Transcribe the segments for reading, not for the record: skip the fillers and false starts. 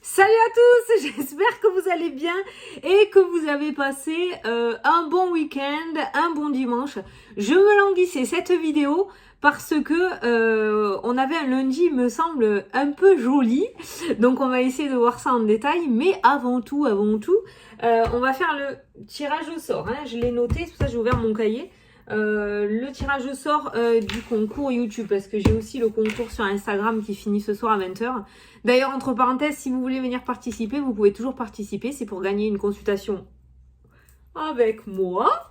Salut à tous, j'espère que vous allez bien et que vous avez passé un bon week-end, un bon dimanche. Je me languissais cette vidéo parce que on avait un lundi, il me semble, un peu joli. Donc on va essayer de voir ça en détail. Mais avant tout, on va faire le tirage au sort. Hein. Je l'ai noté, c'est pour ça que j'ai ouvert mon cahier. Le tirage au sort du concours YouTube, parce que j'ai aussi le concours sur Instagram qui finit ce soir à 20h. D'ailleurs, entre parenthèses, si vous voulez venir participer, vous pouvez toujours participer, c'est pour gagner une consultation avec moi.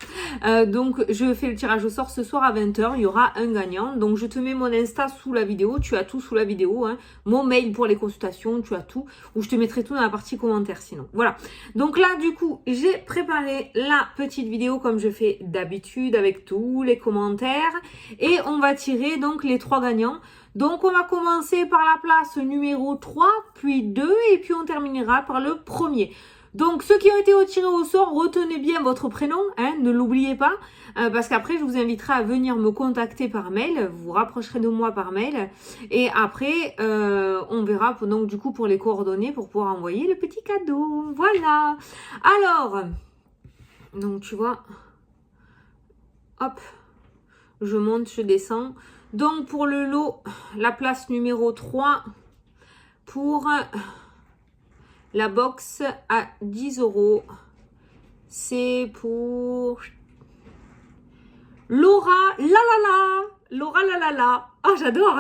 Donc je fais le tirage au sort ce soir à 20h, il y aura un gagnant. Donc je te mets mon Insta sous la vidéo, tu as tout sous la vidéo, hein. Mon mail pour les consultations, tu as tout, ou je te mettrai tout dans la partie commentaires sinon. Voilà, donc là du coup j'ai préparé la petite vidéo comme je fais d'habitude avec tous les commentaires et on va tirer donc les 3 gagnants. Donc on va commencer par la place numéro 3, puis 2 et puis on terminera par le premier. Donc, ceux qui ont été tirés au sort, retenez bien votre prénom, hein, ne l'oubliez pas, parce qu'après, je vous inviterai à venir me contacter par mail, vous vous rapprocherez de moi par mail, et après, on verra donc du coup pour les coordonnées, pour pouvoir envoyer le petit cadeau. Voilà. Alors, donc tu vois, hop, je monte, je descends. Donc, pour le lot, la place numéro 3, pour... la box à 10 €, c'est pour Laura Lalala. Laura Lalala. Oh, j'adore.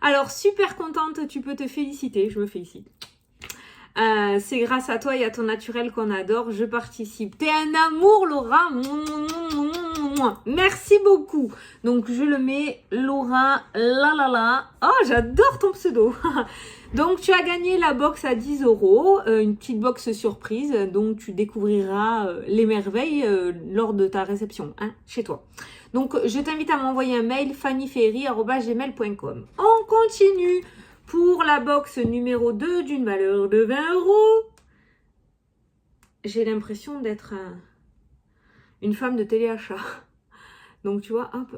Alors, super contente, tu peux te féliciter. Je me félicite. C'est grâce à toi et à ton naturel qu'on adore. Je participe. T'es un amour, Laura. Merci beaucoup. Donc, je le mets Laura Lalala. Oh, j'adore ton pseudo. Donc, tu as gagné la box à 10 €, une petite box surprise. Donc, tu découvriras les merveilles lors de ta réception, hein, chez toi. Donc, je t'invite à m'envoyer un mail fannyferry@gmail.com. On continue pour la box numéro 2 d'une valeur de 20 €. J'ai l'impression d'être une femme de téléachat. Donc, tu vois, hop.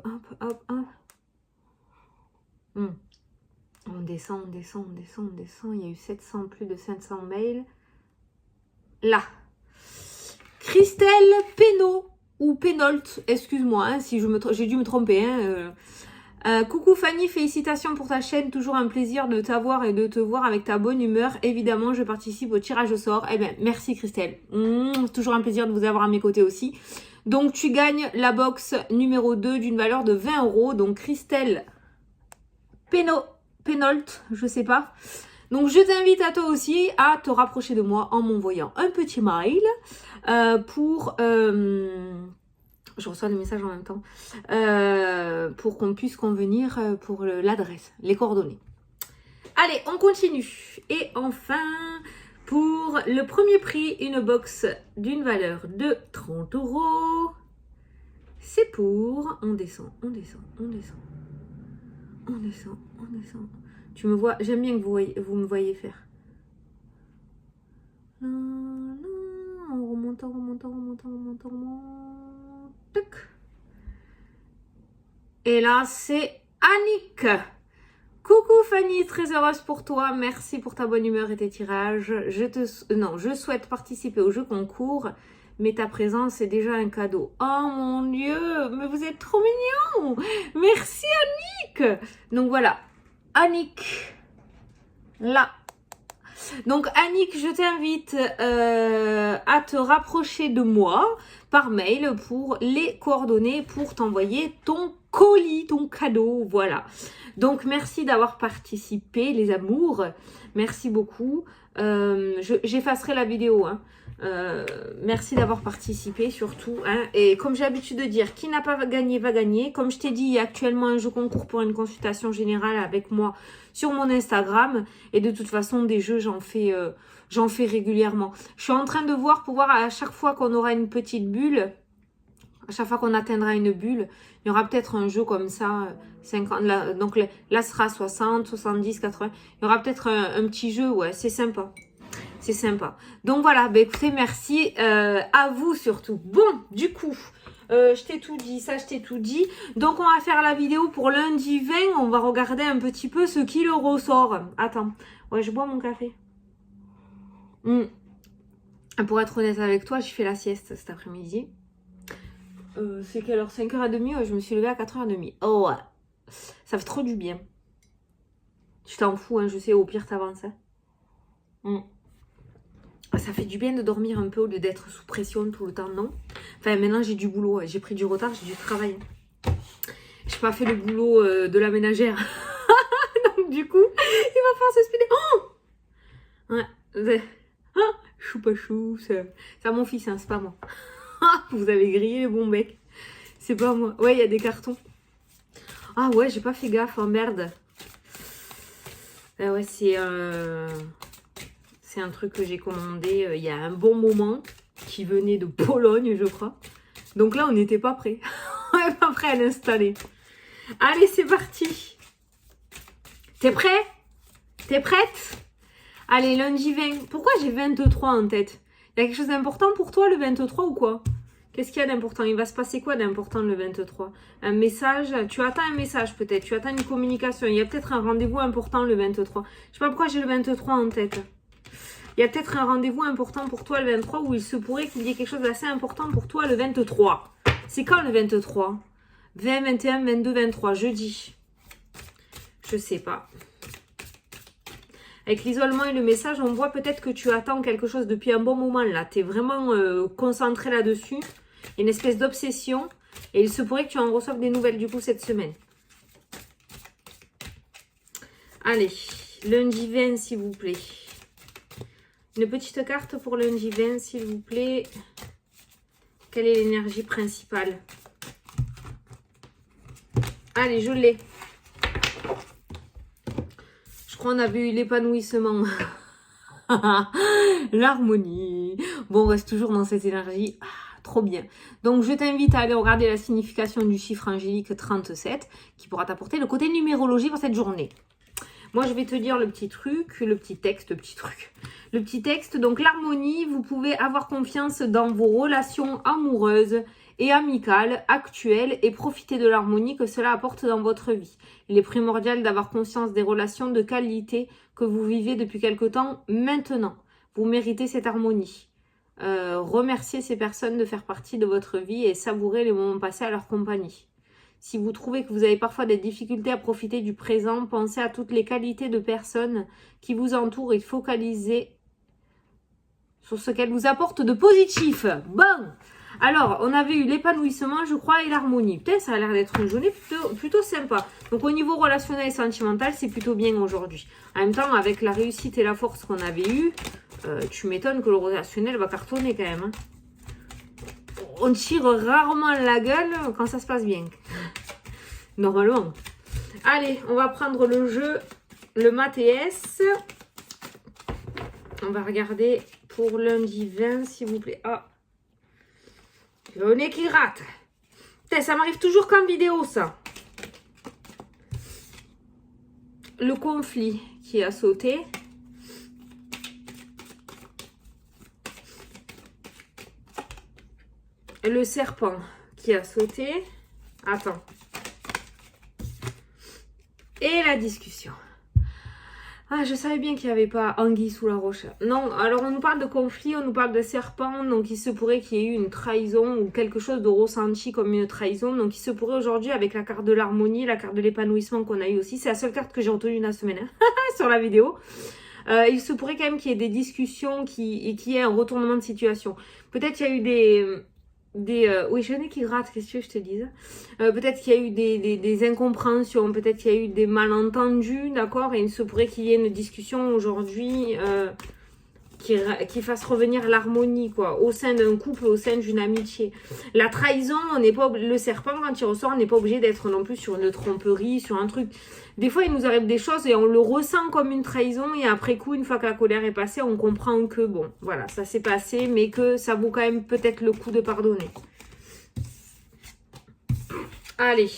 On descend. Il y a eu 700, plus de 500 mails. Là. Christelle Pénaud, ou Pénolt, excuse-moi, hein, si j'ai dû me tromper. Hein, coucou Fanny, félicitations pour ta chaîne. Toujours un plaisir de t'avoir et de te voir avec ta bonne humeur. Évidemment, je participe au tirage au sort. Eh bien, merci Christelle. Toujours un plaisir de vous avoir à mes côtés aussi. Donc, tu gagnes la box numéro 2 d'une valeur de 20 €. Donc, Christelle Pénolt, je sais pas. Donc, je t'invite à toi aussi à te rapprocher de moi en m'envoyant un petit mail pour... je reçois des messages en même temps. Pour qu'on puisse convenir pour l'adresse, les coordonnées. Allez, on continue. Et enfin, pour le premier prix, une box d'une valeur de 30 €. C'est pour... On descend. Tu me vois, j'aime bien que vous me voyez faire. On remonte. Tac. Et là, c'est Annick. Coucou Fanny, très heureuse pour toi. Merci pour ta bonne humeur et tes tirages. Je souhaite participer au jeu concours, mais ta présence est déjà un cadeau. Oh mon Dieu, mais vous êtes trop mignons. Merci Annick. Donc voilà, Annick, là. Donc Annick, je t'invite à te rapprocher de moi par mail pour les coordonnées pour t'envoyer ton colis, ton cadeau, voilà. Donc merci d'avoir participé les amours, merci beaucoup. J'effacerai la vidéo, hein. Merci d'avoir participé surtout, hein. Et comme j'ai l'habitude de dire, qui n'a pas gagné va gagner. Comme je t'ai dit, il y a actuellement un jeu concours pour une consultation générale avec moi sur mon Instagram, et de toute façon des jeux j'en fais régulièrement. Je suis en train de voir pour voir à chaque fois qu'on aura une petite bulle, à chaque fois qu'on atteindra une bulle, il y aura peut-être un jeu comme ça, 50, là, donc là sera 60, 70, 80, il y aura peut-être un petit jeu, ouais, c'est sympa. C'est sympa. Donc voilà, bah écoutez, merci à vous surtout. Bon, du coup, je t'ai tout dit, ça je t'ai tout dit. Donc on va faire la vidéo pour lundi 20. On va regarder un petit peu ce qui le ressort. Attends, ouais, je bois mon café. Pour être honnête avec toi, j'ai fait la sieste cet après-midi. C'est quelle heure? 5h30, ouais, je me suis levée à 4h30. Oh ouais, ça fait trop du bien. Tu t'en fous, hein, je sais, au pire t'avances. Hein. Ça fait du bien de dormir un peu au lieu d'être sous pression tout le temps, non? Enfin, maintenant j'ai du boulot, j'ai pris du retard, j'ai du travail. J'ai pas fait le boulot de la ménagère. Donc du coup, il va falloir se speeder. Oh ouais, chou pas chou, c'est à mon fils, hein, c'est pas moi. Vous avez grillé le bon bec. C'est pas moi. Ouais, il y a des cartons. Ah ouais, j'ai pas fait gaffe, hein, merde. Ouais, c'est un truc que j'ai commandé il y a un bon moment, qui venait de Pologne, je crois. Donc là, on n'était pas prêt. On n'est pas prêt à l'installer. Allez, c'est parti. T'es prêt? T'es prête? Allez, lundi 20. Pourquoi j'ai 23 en tête? Il y a quelque chose d'important pour toi le 23 ou quoi? Qu'est-ce qu'il y a d'important? Il va se passer quoi d'important le 23? Un message? Tu attends un message peut-être? Tu attends une communication? Il y a peut-être un rendez-vous important le 23. Je sais pas pourquoi j'ai le 23 en tête. Il y a peut-être un rendez-vous important pour toi le 23 où il se pourrait qu'il y ait quelque chose d'assez important pour toi le 23. C'est quand le 23? 20, 21, 22, 23, jeudi. Je sais pas. Avec l'isolement et le message, on voit peut-être que tu attends quelque chose depuis un bon moment là. Tu es vraiment concentré là-dessus. Il y a une espèce d'obsession. Et il se pourrait que tu en reçoives des nouvelles du coup cette semaine. Allez, lundi 20 s'il vous plaît. Une petite carte pour lundi 20 s'il vous plaît. Quelle est l'énergie principale? Allez, je l'ai. Je crois qu'on avait eu l'épanouissement. L'harmonie. Bon, on reste toujours dans cette énergie. Ah, trop bien. Donc, je t'invite à aller regarder la signification du chiffre angélique 37 qui pourra t'apporter le côté numérologie pour cette journée. Moi, je vais te dire le petit truc, le petit texte, Le petit texte, donc l'harmonie, vous pouvez avoir confiance dans vos relations amoureuses et amicales actuelles et profiter de l'harmonie que cela apporte dans votre vie. Il est primordial d'avoir conscience des relations de qualité que vous vivez depuis quelque temps maintenant. Vous méritez cette harmonie. Remerciez ces personnes de faire partie de votre vie et savourez les moments passés à leur compagnie. Si vous trouvez que vous avez parfois des difficultés à profiter du présent, pensez à toutes les qualités de personnes qui vous entourent et focalisez sur ce qu'elles vous apportent de positif. Bon, alors, on avait eu l'épanouissement, je crois, et l'harmonie. Putain, ça a l'air d'être une journée plutôt sympa. Donc, au niveau relationnel et sentimental, c'est plutôt bien aujourd'hui. En même temps, avec la réussite et la force qu'on avait eue, tu m'étonnes que le relationnel va cartonner quand même. Hein. On tire rarement la gueule quand ça se passe bien. Normalement. Allez, on va prendre le jeu, le Mat et S. On va regarder pour lundi 20, s'il vous plaît. Ah, le nez qui rate. Putain, ça m'arrive toujours qu'en vidéo, ça. Le conflit qui a sauté. Le serpent qui a sauté. Attends. Et la discussion. Ah, je savais bien qu'il n'y avait pas anguille sous la roche. Non, alors on nous parle de conflit, on nous parle de serpent, donc il se pourrait qu'il y ait eu une trahison ou quelque chose de ressenti comme une trahison. Donc il se pourrait aujourd'hui avec la carte de l'harmonie, la carte de l'épanouissement qu'on a eu aussi. C'est la seule carte que j'ai retenue la semaine hein, sur la vidéo. Il se pourrait quand même qu'il y ait des discussions et qu'il y ait un retournement de situation. Peut-être qu'il y a eu oui, je n'ai qui gratte, qu'est-ce que je te dise. Peut-être qu'il y a eu des incompréhensions, peut-être qu'il y a eu des malentendus, d'accord. Et il se pourrait qu'il y ait une discussion aujourd'hui qui fasse revenir l'harmonie, quoi, au sein d'un couple, au sein d'une amitié. La trahison, on n'est pas le serpent quand il ressort, on n'est pas obligé d'être non plus sur une tromperie, sur un truc. Des fois, il nous arrive des choses et on le ressent comme une trahison et après coup, une fois que la colère est passée, on comprend que bon, voilà, ça s'est passé, mais que ça vaut quand même peut-être le coup de pardonner. Allez.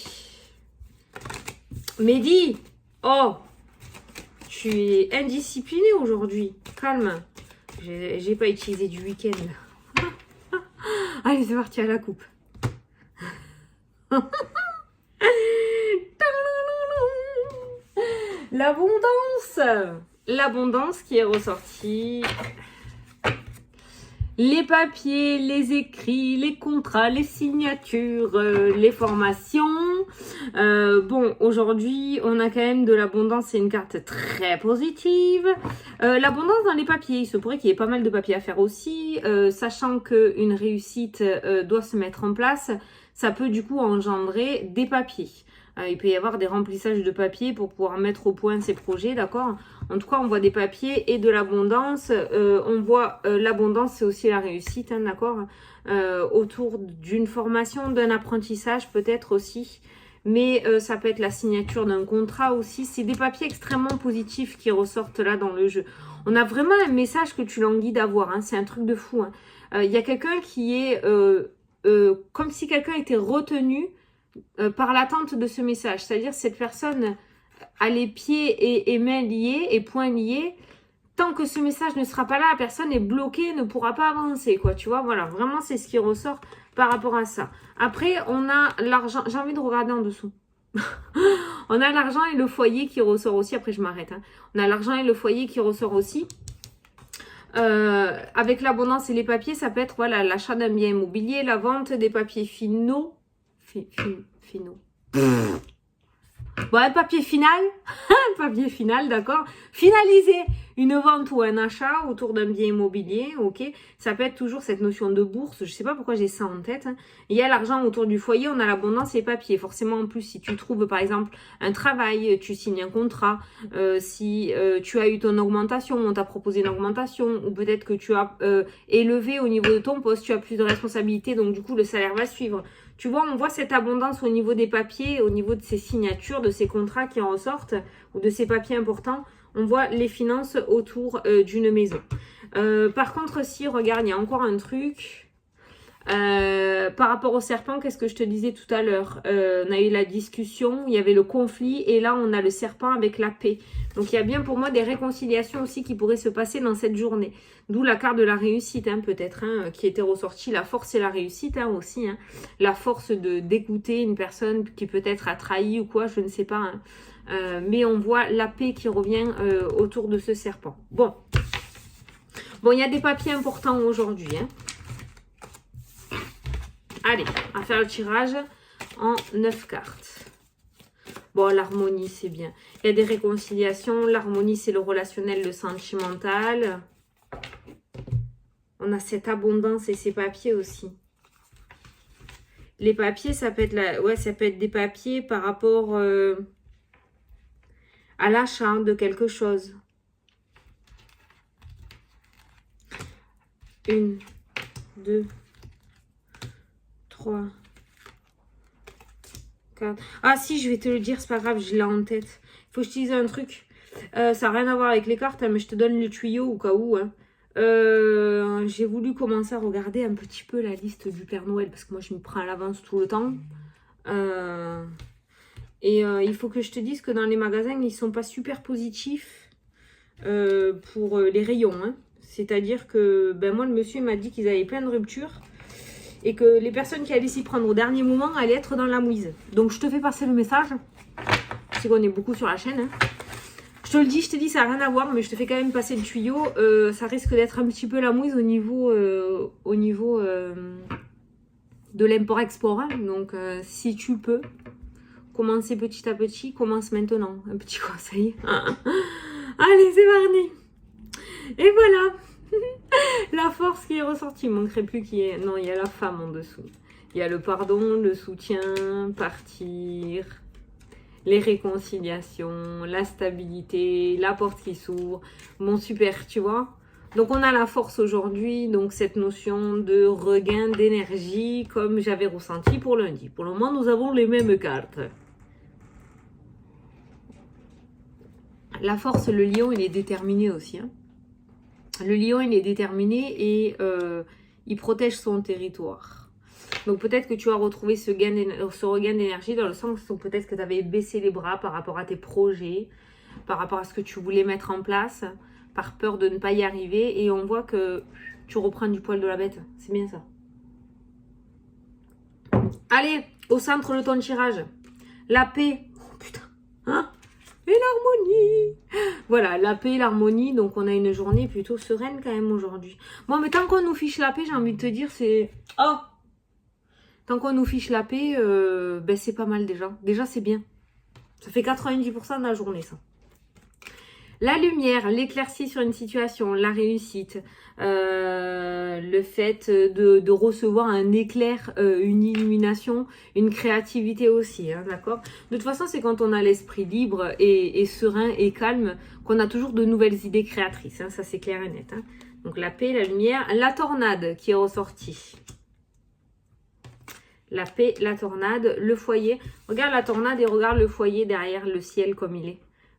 Mehdi, oh, tu es indiscipliné aujourd'hui. Calme. J'ai pas utilisé du week-end. Allez, c'est parti à la coupe. L'abondance. L'abondance qui est ressortie. les papiers, les écrits, les contrats, les signatures, les formations. Bon, aujourd'hui, on a quand même de l'abondance, c'est une carte très positive. L'abondance dans les papiers, il se pourrait qu'il y ait pas mal de papiers à faire aussi, sachant qu'une réussite doit se mettre en place, ça peut du coup engendrer des papiers. Il peut y avoir des remplissages de papiers pour pouvoir mettre au point ces projets, d'accord? En tout cas, on voit des papiers et de l'abondance. On voit l'abondance, c'est aussi la réussite, hein, d'accord? Autour d'une formation, d'un apprentissage peut-être aussi. Mais ça peut être la signature d'un contrat aussi. C'est des papiers extrêmement positifs qui ressortent là dans le jeu. On a vraiment un message que tu languis d'avoir, hein. C'est un truc de fou. Il y a quelqu'un qui est comme si quelqu'un était retenu par l'attente de ce message. C'est-à-dire cette personne a les pieds et mains liés et poings liés. Tant que ce message ne sera pas là, la personne est bloquée, ne pourra pas avancer, quoi. Tu vois, voilà, vraiment, c'est ce qui ressort par rapport à ça. Après, on a l'argent. J'ai envie de regarder en dessous. On a l'argent et le foyer qui ressort aussi. Après, je m'arrête. Hein. On a l'argent et le foyer qui ressort aussi. Avec l'abondance et les papiers, ça peut être voilà, l'achat d'un bien immobilier, la vente des papiers finaux. Finaux. Bon, un papier final, papier final, d'accord. Finaliser une vente ou un achat autour d'un bien immobilier, ok. Ça peut être toujours cette notion de bourse. Je sais pas pourquoi j'ai ça en tête. Hein. Il y a l'argent autour du foyer, on a l'abondance et les papiers. Forcément, en plus, si tu trouves par exemple un travail, tu signes un contrat. Si tu as eu ton augmentation, on t'a proposé une augmentation, ou peut-être que tu as élevé au niveau de ton poste, tu as plus de responsabilités, donc du coup le salaire va suivre. Tu vois, on voit cette abondance au niveau des papiers, au niveau de ces signatures, de ces contrats qui en ressortent, ou de ces papiers importants. On voit les finances autour d'une maison. Par contre, si, regarde, il y a encore un truc. Par rapport au serpent, qu'est-ce que je te disais tout à l'heure? On a eu la discussion, il y avait le conflit, et là, on a le serpent avec la paix. Donc, il y a bien pour moi des réconciliations aussi qui pourraient se passer dans cette journée. D'où la carte de la réussite, hein, peut-être, hein, qui était ressortie. La force et la réussite, hein, aussi. Hein. La force d'écouter une personne qui peut-être a trahi ou quoi, je ne sais pas. Hein. Mais on voit la paix qui revient autour de ce serpent. Bon, il y a des papiers importants aujourd'hui. Hein. Allez, on va faire le tirage en 9 cartes. Bon, l'harmonie, c'est bien. Il y a des réconciliations. L'harmonie, c'est le relationnel, le sentimental. On a cette abondance et ces papiers aussi. Les papiers, ça peut être, ça peut être des papiers par rapport à l'achat de quelque chose. 1, 2, 3, 4. Ah si, je vais te le dire, c'est pas grave, je l'ai en tête. Il faut que je te dise un truc. Ça n'a rien à voir avec les cartes, hein, mais je te donne le tuyau au cas où. Hein. J'ai voulu commencer à regarder un petit peu la liste du Père Noël, parce que moi je me prends à l'avance tout le temps. Il faut que je te dise que dans les magasins, ils sont pas super positifs pour les rayons. Hein. C'est-à-dire que moi, le monsieur m'a dit qu'ils avaient plein de ruptures. Et que les personnes qui allaient s'y prendre au dernier moment allaient être dans la mouise. Donc, je te fais passer le message. Je sais qu'on est beaucoup sur la chaîne. Hein. Je te le dis, je te dis, ça n'a rien à voir, mais je te fais quand même passer le tuyau. Ça risque d'être un petit peu la mouise au niveau de l'import-export. Hein. Donc, si tu peux commencer petit à petit, commence maintenant. Un petit conseil. Allez, c'est parti. Et voilà. La force qui est ressortie, il ne manquerait plus qu'il y ait... Non, il y a la femme en dessous. Il y a le pardon, le soutien, partir, les réconciliations, la stabilité, la porte qui s'ouvre. Bon, super, tu vois. Donc, on a la force aujourd'hui, donc cette notion de regain d'énergie comme j'avais ressenti pour lundi. Pour le moment, nous avons les mêmes cartes. La force, le lion, il est déterminé aussi, hein. Le lion, il est déterminé et il protège son territoire. Donc peut-être que tu as retrouvé ce regain d'énergie dans le sens où peut-être que tu avais baissé les bras par rapport à tes projets, par rapport à ce que tu voulais mettre en place, par peur de ne pas y arriver. Et on voit que tu reprends du poil de la bête. C'est bien ça. Allez, au centre de ton tirage. La paix. Oh putain. Hein? et l'harmonie. Voilà, la paix et l'harmonie. Donc, on a une journée plutôt sereine quand même aujourd'hui. Bon, mais tant qu'on nous fiche la paix, j'ai envie de te dire, c'est... Oh! Tant qu'on nous fiche la paix, ben, c'est pas mal déjà. Déjà, c'est bien. Ça fait 90% de la journée, ça. La lumière, l'éclaircie sur une situation, la réussite, le fait de recevoir un éclair, une illumination, une créativité aussi, hein, d'accord? De toute façon, c'est quand on a l'esprit libre et serein et calme qu'on a toujours de nouvelles idées créatrices, hein, ça c'est clair et net. Hein. Donc la paix, la lumière, la tornade qui est ressortie. La paix, la tornade, le foyer. Regarde la tornade et regarde le foyer derrière le ciel comme il est.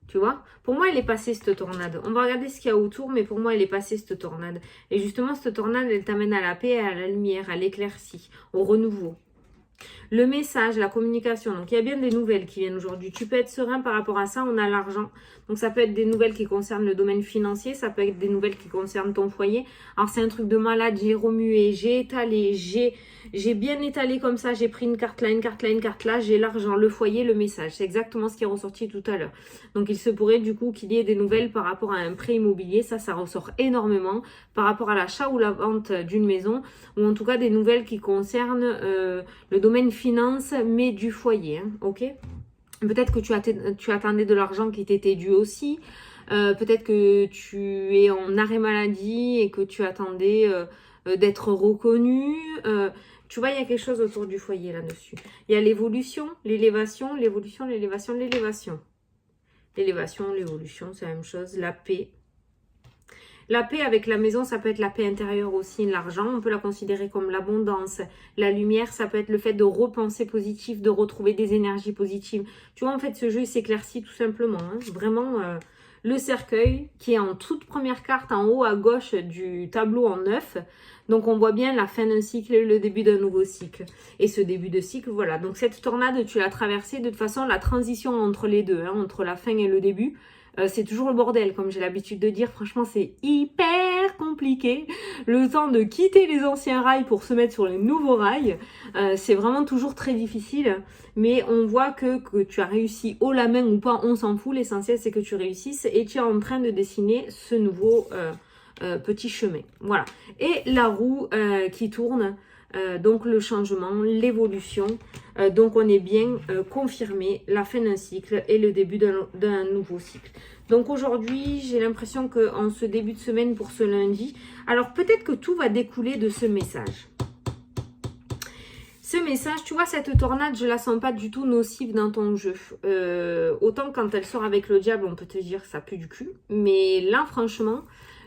Tu vois? Pour moi, elle est passée, cette tornade. On va regarder ce qu'il y a autour, mais pour moi, elle est passée, cette tornade. Et justement, cette tornade, elle t'amène à la paix, à la lumière, à l'éclaircie, au renouveau. Le message, la communication. Donc, il y a bien des nouvelles qui viennent aujourd'hui. Tu peux être serein par rapport à ça. On a l'argent. Donc, ça peut être des nouvelles qui concernent le domaine financier. Ça peut être des nouvelles qui concernent ton foyer. Alors, c'est un truc de malade. J'ai remué, j'ai étalé, j'ai bien étalé comme ça. J'ai pris une carte là, une carte là, une carte là. J'ai l'argent, le foyer, le message. C'est exactement ce qui est ressorti tout à l'heure. Donc, il se pourrait du coup qu'il y ait des nouvelles par rapport à un prêt immobilier. Ça ressort énormément. Par rapport à l'achat ou la vente d'une maison. Ou en tout cas, des nouvelles qui concernent le domaine finance, mais du foyer, hein, ok? Peut-être que tu attendais de l'argent qui t'était dû aussi. Peut-être que tu es en arrêt maladie et que tu attendais d'être reconnu. Tu vois, il y a quelque chose autour du foyer là-dessus. Il y a l'évolution, l'élévation, l'évolution, l'élévation, l'élévation. L'élévation, l'évolution, c'est la même chose. La paix. La paix avec la maison, ça peut être la paix intérieure aussi, l'argent, on peut la considérer comme l'abondance. La lumière, ça peut être le fait de repenser positif, de retrouver des énergies positives. Tu vois, en fait, ce jeu s'éclaircit tout simplement. Hein. Vraiment, le cercueil qui est en toute première carte en haut à gauche du tableau en 9. Donc, on voit bien la fin d'un cycle et le début d'un nouveau cycle. Et ce début de cycle, voilà. Donc, cette tornade, tu l'as traversée. De toute façon, la transition entre les deux, hein, entre la fin et le début, c'est toujours le bordel, comme j'ai l'habitude de dire. Franchement, c'est hyper compliqué. Le temps de quitter les anciens rails pour se mettre sur les nouveaux rails, c'est vraiment toujours très difficile. Mais on voit que tu as réussi haut la main ou pas, on s'en fout. L'essentiel, c'est que tu réussisses et tu es en train de dessiner ce nouveau petit chemin. Voilà. Et la roue qui tourne. Donc le changement, l'évolution, donc on est bien confirmé la fin d'un cycle et le début d'un nouveau cycle. Donc aujourd'hui, j'ai l'impression qu'en ce début de semaine pour ce lundi, alors peut-être que tout va découler de ce message. Ce message, tu vois, cette tornade, je la sens pas du tout nocive dans ton jeu. Autant quand elle sort avec le diable, on peut te dire que ça pue du cul. Mais là, franchement,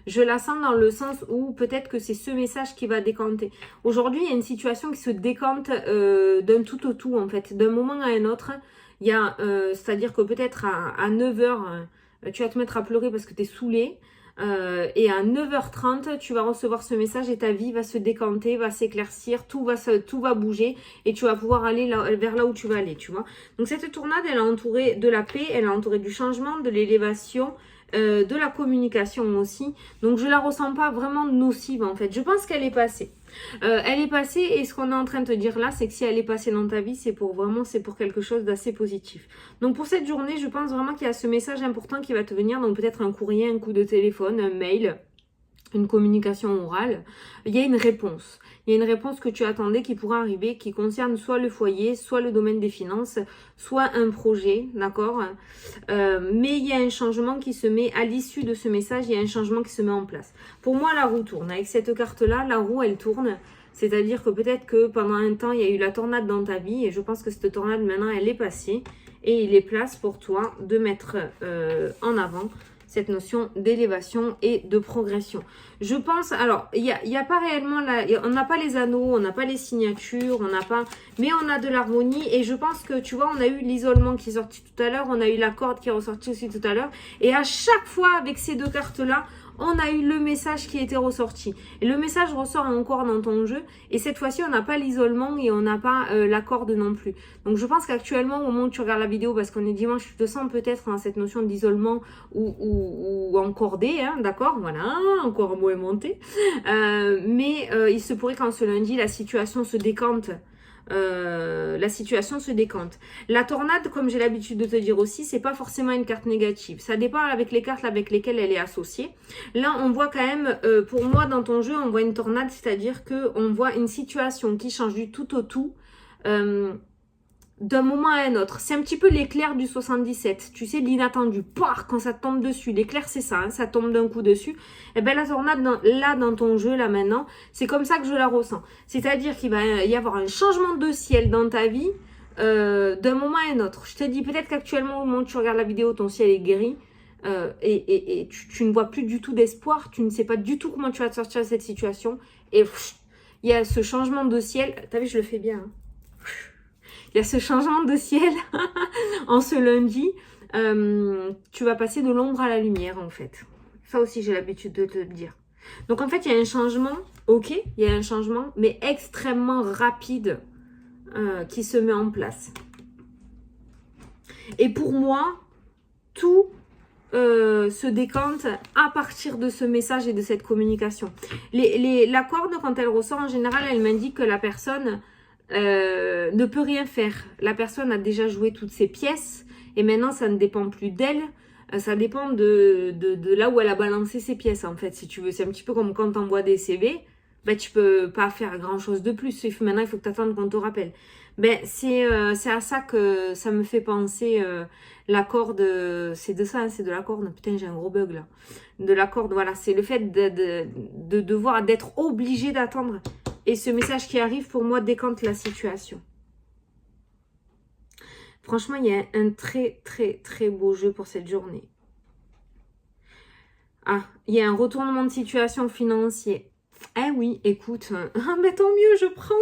je la sens dans le sens où peut-être que c'est ce message qui va décanter. Aujourd'hui, il y a une situation qui se décante d'un tout au tout, en fait. D'un moment à un autre, il y a, c'est-à-dire que peut-être à 9h, tu vas te mettre à pleurer parce que tu es saoulé. Et à 9h30, tu vas recevoir ce message et ta vie va se décanter, va s'éclaircir, tout va bouger et tu vas pouvoir aller vers là où tu vas aller, tu vois. Donc cette tornade, elle est entourée de la paix, elle est entourée du changement, de l'élévation, de la communication aussi. Donc je la ressens pas vraiment nocive en fait. Je pense qu'elle est passée. Elle est passée et ce qu'on est en train de te dire là, c'est que si elle est passée dans ta vie, c'est pour quelque chose d'assez positif. Donc pour cette journée, je pense vraiment qu'il y a ce message important qui va te venir. Donc peut-être un courrier, un coup de téléphone, un mail, une communication orale. Il y a une réponse. Il y a une réponse que tu attendais qui pourra arriver, qui concerne soit le foyer, soit le domaine des finances, soit un projet, d'accord? Mais il y a un changement qui se met à l'issue de ce message, il y a un changement qui se met en place. Pour moi, la roue tourne. Avec cette carte-là, la roue, elle tourne. C'est-à-dire que peut-être que pendant un temps, il y a eu la tornade dans ta vie et je pense que cette tornade, maintenant, elle est passée et il est place pour toi de mettre en avant cette notion d'élévation et de progression. Je pense, alors, il y a pas réellement, on n'a pas les anneaux, on n'a pas les signatures, on n'a pas, mais on a de l'harmonie et je pense que, tu vois, on a eu l'isolement qui est sorti tout à l'heure, on a eu la corde qui est ressortie aussi tout à l'heure et à chaque fois avec ces deux cartes-là, on a eu le message qui était ressorti. Et le message ressort encore dans ton jeu. Et cette fois-ci, on n'a pas l'isolement et on n'a pas la corde non plus. Donc, je pense qu'actuellement, au moment où tu regardes la vidéo, parce qu'on est dimanche, tu te sens peut-être dans cette notion d'isolement ou encordé, hein, d'accord? Voilà, encore un mot inventé. Mais il se pourrait qu'en ce lundi, la situation se décante la situation se décante. La tornade, comme j'ai l'habitude de te dire aussi, c'est pas forcément une carte négative. Ça dépend avec les cartes avec lesquelles elle est associée. Là, on voit quand même, pour moi, dans ton jeu, on voit une tornade, c'est-à-dire qu'on voit une situation qui change du tout au tout. D'un moment à un autre. C'est un petit peu l'éclair du 77. Tu sais, l'inattendu. Pouah, quand ça tombe dessus. L'éclair, c'est ça. Hein, ça tombe d'un coup dessus. Et bien, la tornade, là, dans ton jeu, là, maintenant, c'est comme ça que je la ressens. C'est-à-dire qu'il va y avoir un changement de ciel dans ta vie d'un moment à un autre. Je te dis, peut-être qu'actuellement, au moment où tu regardes la vidéo, ton ciel est guéri. Et tu ne vois plus du tout d'espoir. Tu ne sais pas du tout comment tu vas te sortir de cette situation. Et il y a ce changement de ciel. T'as vu, je le fais bien. Hein. Il y a ce changement de ciel en ce lundi. Tu vas passer de l'ombre à la lumière, en fait. Ça aussi, j'ai l'habitude de te le dire. Donc, en fait, il y a un changement. Ok, il y a un changement, mais extrêmement rapide qui se met en place. Et pour moi, tout se décante à partir de ce message et de cette communication. La corde, quand elle ressort, en général, elle m'indique que la personne... ne peut rien faire. La personne a déjà joué toutes ses pièces et maintenant ça ne dépend plus d'elle, ça dépend de là où elle a balancé ses pièces en fait, si tu veux. C'est un petit peu comme quand tu envoies des CV, ben, tu peux pas faire grand chose de plus. Maintenant il faut que tu attendes qu'on te rappelle. Ben, c'est à ça que ça me fait penser la corde, c'est de ça, hein, c'est de la corde. Putain, j'ai un gros bug là. De la corde, voilà, c'est le fait de devoir, d'être obligé d'attendre. Et ce message qui arrive, pour moi, décante la situation. Franchement, il y a un très, très, très beau jeu pour cette journée. Ah, il y a un retournement de situation financier. Eh oui, écoute. Ah, mais tant mieux, je prends.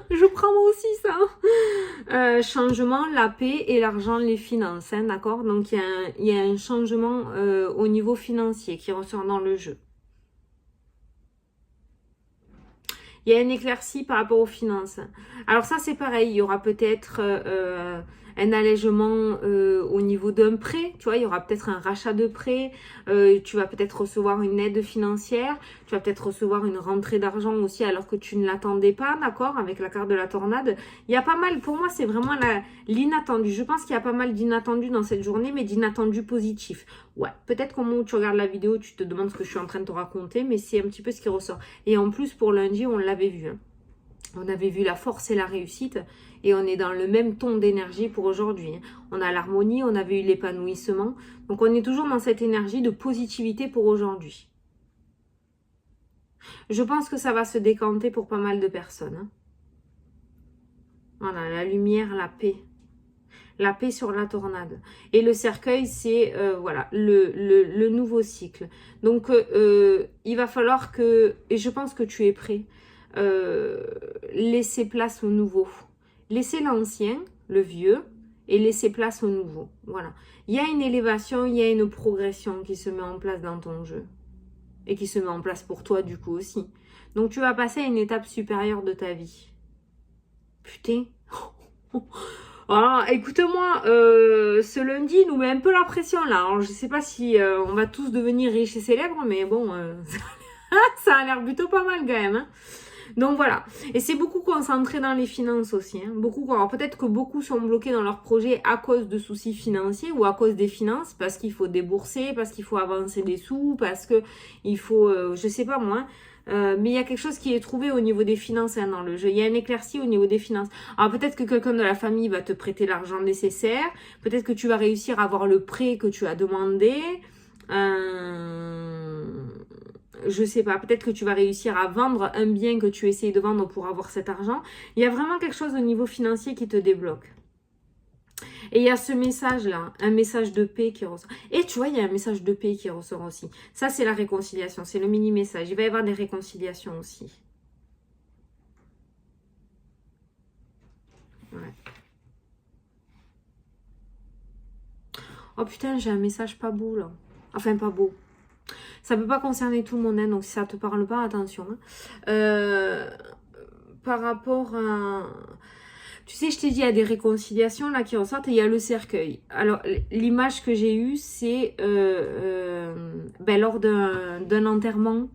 Je prends moi aussi ça. Changement, la paix et l'argent, les finances. Hein, d'accord? Donc, il y a un changement au niveau financier qui ressort dans le jeu. Il y a une éclaircie par rapport aux finances. Alors ça, c'est pareil. Il y aura peut-être un allègement au niveau d'un prêt. Tu vois, il y aura peut-être un rachat de prêt. Tu vas peut-être recevoir une aide financière. Tu vas peut-être recevoir une rentrée d'argent aussi alors que tu ne l'attendais pas, d'accord? Avec la carte de la tornade. Il y a pas mal, pour moi, c'est vraiment l'inattendu. Je pense qu'il y a pas mal d'inattendus dans cette journée, mais d'inattendus positifs. Ouais, peut-être qu'au moment où tu regardes la vidéo, tu te demandes ce que je suis en train de te raconter, mais c'est un petit peu ce qui ressort. Et en plus, pour lundi, on l'avait vu. Hein. On avait vu la force et la réussite, et on est dans le même ton d'énergie pour aujourd'hui. Hein. On a l'harmonie, on avait eu l'épanouissement. Donc, on est toujours dans cette énergie de positivité pour aujourd'hui. Je pense que ça va se décanter pour pas mal de personnes. Hein. Voilà, la lumière, la paix. La paix sur la tornade. Et le cercueil, c'est voilà le nouveau cycle. Donc, il va falloir que, et je pense que tu es prêt, laisser place au nouveau. Laisser l'ancien, le vieux, et laisser place au nouveau. Voilà. Il y a une élévation, il y a une progression qui se met en place dans ton jeu. Et qui se met en place pour toi, du coup, aussi. Donc, tu vas passer à une étape supérieure de ta vie. Putain. Alors, écoute-moi, ce lundi nous met un peu la pression là. Alors, je sais pas si on va tous devenir riches et célèbres, mais bon, ça a l'air plutôt pas mal quand même. Hein. Donc voilà. Et c'est beaucoup concentré dans les finances aussi. Hein. Beaucoup. Alors peut-être que beaucoup sont bloqués dans leur projet à cause de soucis financiers ou à cause des finances, parce qu'il faut débourser, parce qu'il faut avancer des sous, parce que il faut, je sais pas moi. Mais il y a quelque chose qui est trouvé au niveau des finances hein, dans le jeu. Il y a un éclairci au niveau des finances. Alors peut-être que quelqu'un de la famille va te prêter l'argent nécessaire. Peut-être que tu vas réussir à avoir le prêt que tu as demandé. Je sais pas. Peut-être que tu vas réussir à vendre un bien que tu essayes de vendre pour avoir cet argent. Il y a vraiment quelque chose au niveau financier qui te débloque. Et il y a ce message-là, un message de paix qui ressort. Et tu vois, il y a un message de paix qui ressort aussi. Ça, c'est la réconciliation, c'est le mini-message. Il va y avoir des réconciliations aussi. Ouais. Oh putain, j'ai un message pas beau, là. Enfin, pas beau. Ça peut pas concerner tout le monde, hein, donc si ça te parle pas, attention. Hein. Par rapport à... Tu sais, je t'ai dit, il y a des réconciliations là qui ressortent et il y a le cercueil. Alors, l'image que j'ai eue, c'est lors d'un enterrement,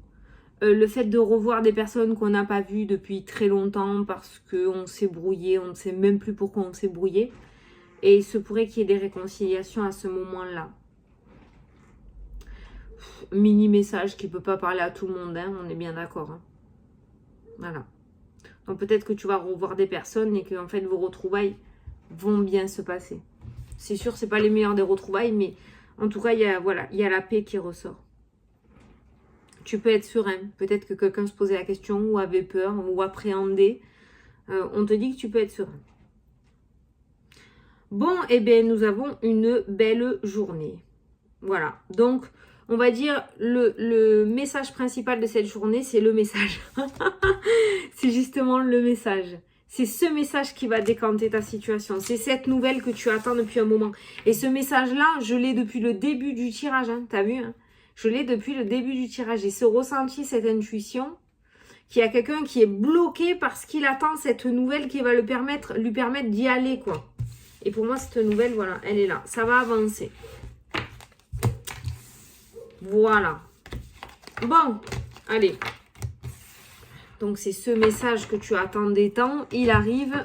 Le fait de revoir des personnes qu'on n'a pas vues depuis très longtemps parce qu'on s'est brouillé, on ne sait même plus pourquoi on s'est brouillé. Et il se pourrait qu'il y ait des réconciliations à ce moment-là. Mini message qui ne peut pas parler à tout le monde, hein, on est bien d'accord. Hein. Voilà. Donc peut-être que tu vas revoir des personnes et que en fait vos retrouvailles vont bien se passer. C'est sûr, c'est pas les meilleures des retrouvailles, mais en tout cas, il y a la paix qui ressort. Tu peux être serein. Peut-être que quelqu'un se posait la question ou avait peur ou appréhendait. On te dit que tu peux être serein. Bon, eh bien, nous avons une belle journée. Voilà. Donc, on va dire le message principal de cette journée, c'est le message. C'est justement le message. C'est ce message qui va décanter ta situation. C'est cette nouvelle que tu attends depuis un moment. Et ce message-là, je l'ai depuis le début du tirage. Hein, t'as vu, hein? Je l'ai depuis le début du tirage. Et ce ressenti, cette intuition, qu'il y a quelqu'un qui est bloqué parce qu'il attend cette nouvelle qui va lui permettre d'y aller, quoi. Et pour moi, cette nouvelle, voilà, elle est là. Ça va avancer. Voilà. Bon, allez. Donc, c'est ce message que tu attendais tant. Il arrive.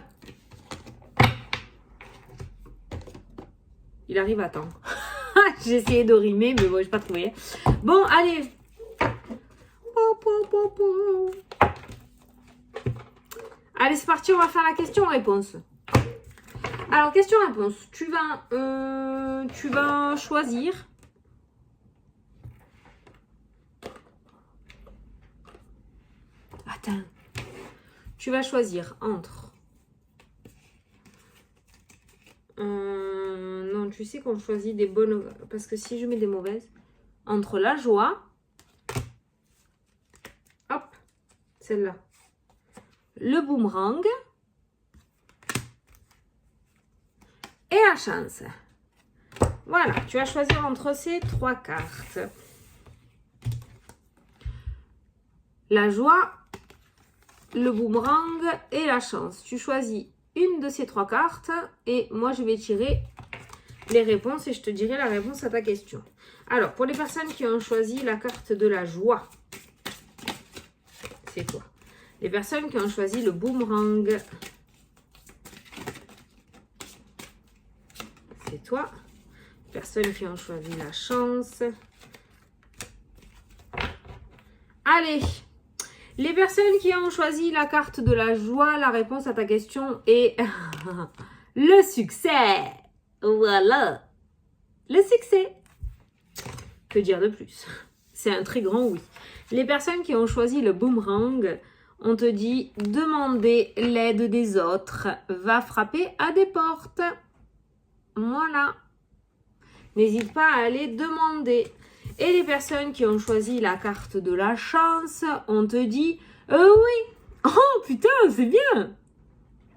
Il arrive à temps. J'ai essayé de rimer, mais bon, je n'ai pas trouvé. Bon, allez. Allez, c'est parti, on va faire la question-réponse. Alors, question-réponse. Tu vas choisir. Attends. Tu vas choisir entre... non, tu sais qu'on choisit des bonnes... Parce que si je mets des mauvaises... Entre la joie... Hop. Celle-là. Le boomerang. Et la chance. Voilà. Tu vas choisir entre ces 3 cartes. La joie... le boomerang et la chance. Tu choisis une de ces 3 cartes et moi je vais tirer les réponses et je te dirai la réponse à ta question. Alors, pour les personnes qui ont choisi la carte de la joie, c'est toi. Les personnes qui ont choisi le boomerang, c'est toi. Les personnes qui ont choisi la chance. Allez! Les personnes qui ont choisi la carte de la joie, la réponse à ta question est le succès. Voilà. Le succès. Que dire de plus? C'est un très grand oui. Les personnes qui ont choisi le boomerang, on te dit demander l'aide des autres va frapper à des portes. Voilà. N'hésite pas à aller demander. Et les personnes qui ont choisi la carte de la chance, on te dit oui. Oh putain, c'est bien.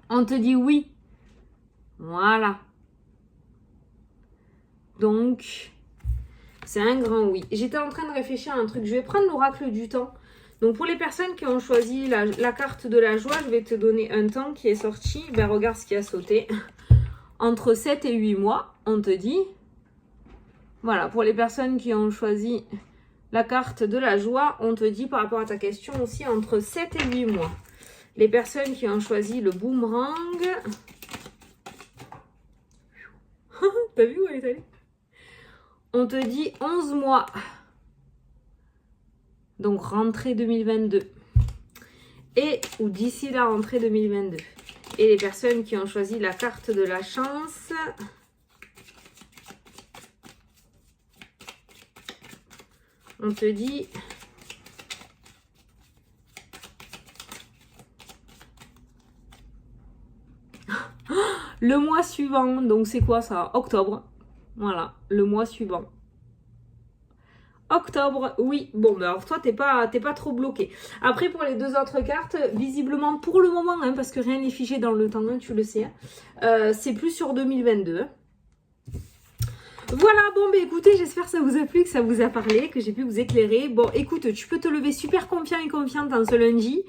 On te dit oui. Voilà. Donc, c'est un grand oui. J'étais en train de réfléchir à un truc. Je vais prendre l'oracle du temps. Donc, pour les personnes qui ont choisi la carte de la joie, je vais te donner un temps qui est sorti. Ben, regarde ce qui a sauté. Entre 7 et 8 mois, on te dit... Voilà, pour les personnes qui ont choisi la carte de la joie, on te dit par rapport à ta question aussi entre 7 et 8 mois. Les personnes qui ont choisi le boomerang... T'as vu où elle est allée? On te dit 11 mois. Donc rentrée 2022. Et ou d'ici la rentrée 2022. Et les personnes qui ont choisi la carte de la chance... On te dit le mois suivant. Donc c'est quoi ça? Octobre. Voilà, le mois suivant. Octobre, oui. Bon, ben alors toi, t'es pas trop bloqué. Après, pour les 2 autres cartes, visiblement pour le moment, hein, parce que rien n'est figé dans le temps, hein, tu le sais, c'est plus sur 2022. Voilà, bon, bah écoutez, j'espère que ça vous a plu, que ça vous a parlé, que j'ai pu vous éclairer. Bon, écoute, tu peux te lever super confiant et confiante en ce lundi.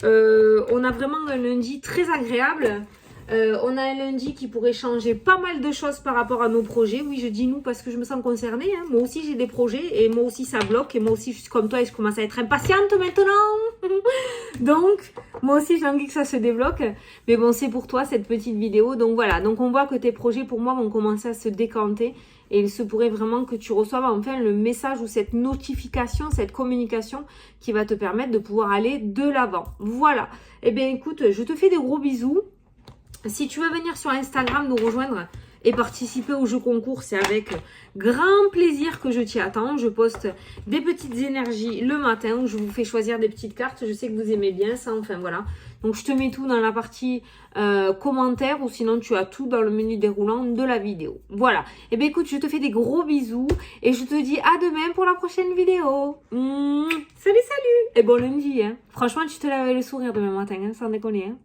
On a vraiment un lundi très agréable. On a un lundi qui pourrait changer pas mal de choses par rapport à nos projets. Oui, je dis nous parce que je me sens concernée. Hein. Moi aussi, j'ai des projets et moi aussi, ça bloque. Et moi aussi, je suis comme toi et je commence à être impatiente maintenant. Donc, moi aussi, j'ai envie que ça se débloque. Mais bon, c'est pour toi cette petite vidéo. Donc voilà, donc on voit que tes projets pour moi vont commencer à se décanter. Et il se pourrait vraiment que tu reçoives enfin le message ou cette notification, cette communication qui va te permettre de pouvoir aller de l'avant. Voilà. Eh bien, écoute, je te fais des gros bisous. Si tu veux venir sur Instagram nous rejoindre et participer au jeu concours, c'est avec grand plaisir que je t'y attends. Je poste des petites énergies le matin où je vous fais choisir des petites cartes. Je sais que vous aimez bien ça, enfin voilà. Donc je te mets tout dans la partie commentaires ou sinon tu as tout dans le menu déroulant de la vidéo. Voilà. Et bien écoute, je te fais des gros bisous et je te dis à demain pour la prochaine vidéo. Salut, salut. Et bon lundi, hein. Franchement, tu te lèves avec le sourire demain matin, hein, sans déconner, hein.